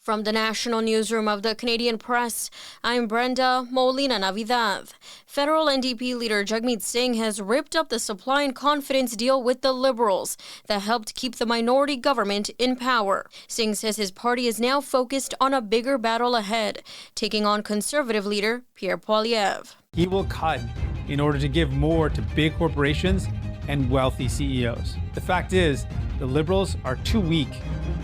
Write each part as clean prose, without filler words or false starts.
From the national newsroom of the Canadian Press, I'm Brenda Molina Navidad. Federal NDP leader Jagmeet Singh has ripped up the supply and confidence deal with the Liberals that helped keep the minority government in power. Singh says his party is now focused on a bigger battle ahead, taking on Conservative leader Pierre Poilievre. He will cut in order to give more to big corporations and wealthy CEOs. The fact is, the Liberals are too weak,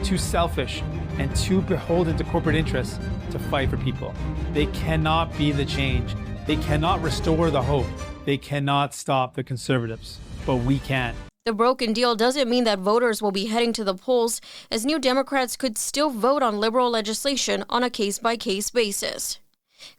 too selfish, and too beholden to corporate interests to fight for people. They cannot be the change. They cannot restore the hope. They cannot stop the Conservatives. But we can. The broken deal doesn't mean that voters will be heading to the polls, as New Democrats could still vote on Liberal legislation on a case-by-case basis.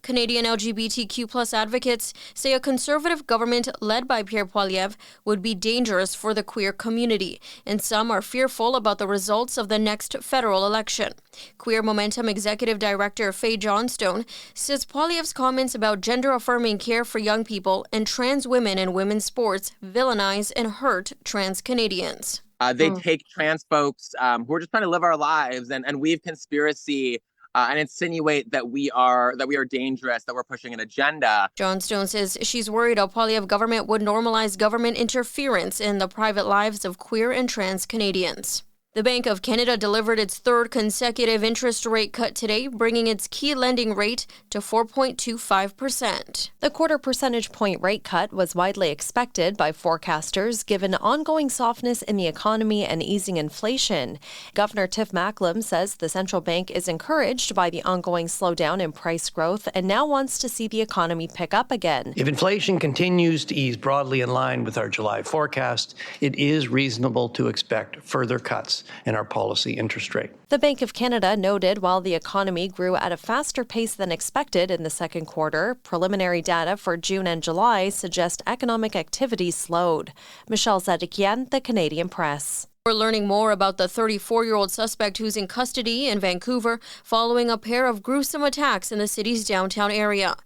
Canadian LGBTQ+ advocates say a Conservative government led by Pierre Poilievre would be dangerous for the queer community, and some are fearful about the results of the next federal election. Queer Momentum Executive Director Faye Johnstone says Poilievre's comments about gender-affirming care for young people and trans women in women's sports villainize and hurt trans Canadians. They take trans folks who are just trying to live our lives and weave conspiracy and insinuate that we are dangerous, that we're pushing an agenda. Johnstone says she's worried a Poilievre government would normalize government interference in the private lives of queer and trans Canadians. The Bank of Canada delivered its third consecutive interest rate cut today, bringing its key lending rate to 4.25%. The quarter percentage point rate cut was widely expected by forecasters given ongoing softness in the economy and easing inflation. Governor Tiff Macklem says the central bank is encouraged by the ongoing slowdown in price growth and now wants to see the economy pick up again. If inflation continues to ease broadly in line with our July forecast, it is reasonable to expect further cuts in our policy interest rate. The Bank of Canada noted while the economy grew at a faster pace than expected in the second quarter, preliminary data for June and July suggest economic activity slowed. Michelle Zadikian, The Canadian Press. We're learning more about the 34-year-old suspect who's in custody in Vancouver following a pair of gruesome attacks in the city's downtown area.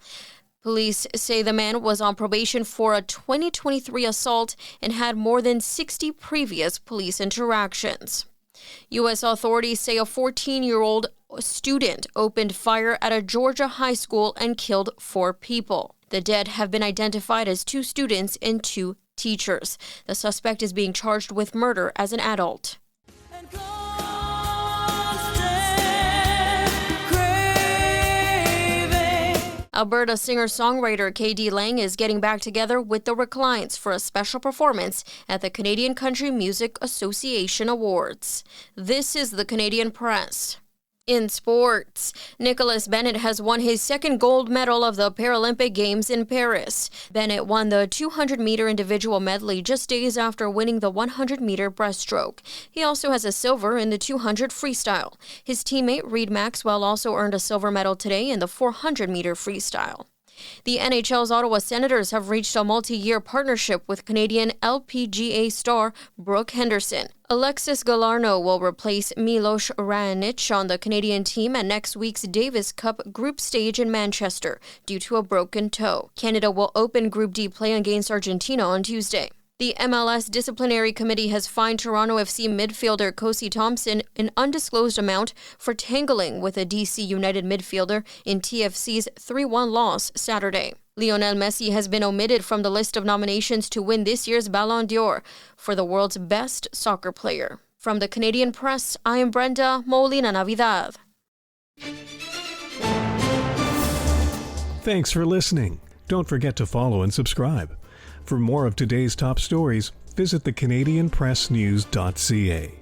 Police say the man was on probation for a 2023 assault and had more than 60 previous police interactions. U.S. authorities say a 14-year-old student opened fire at a Georgia high school and killed 4 people. The dead have been identified as 2 students and 2 teachers. The suspect is being charged with murder as an adult. Alberta singer-songwriter K.D. Lang is getting back together with the Reclines for a special performance at the Canadian Country Music Association Awards. This is the Canadian Press. In sports, Nicholas Bennett has won his second gold medal of the Paralympic Games in Paris. Bennett won the 200-meter individual medley just days after winning the 100-meter breaststroke. He also has a silver in the 200 freestyle. His teammate Reed Maxwell also earned a silver medal today in the 400-meter freestyle. The NHL's Ottawa Senators have reached a multi-year partnership with Canadian LPGA star Brooke Henderson. Alexis Galarneau will replace Milos Raonic on the Canadian team at next week's Davis Cup group stage in Manchester due to a broken toe. Canada will open Group D play against Argentina on Tuesday. The MLS Disciplinary Committee has fined Toronto FC midfielder Kosi Thompson an undisclosed amount for tangling with a DC United midfielder in TFC's 3-1 loss Saturday. Lionel Messi has been omitted from the list of nominations to win this year's Ballon d'Or for the world's best soccer player. From the Canadian Press, I am Brenda Molina Navidad. Thanks for listening. Don't forget to follow and subscribe. For more of today's top stories, visit thecanadianpressnews.ca.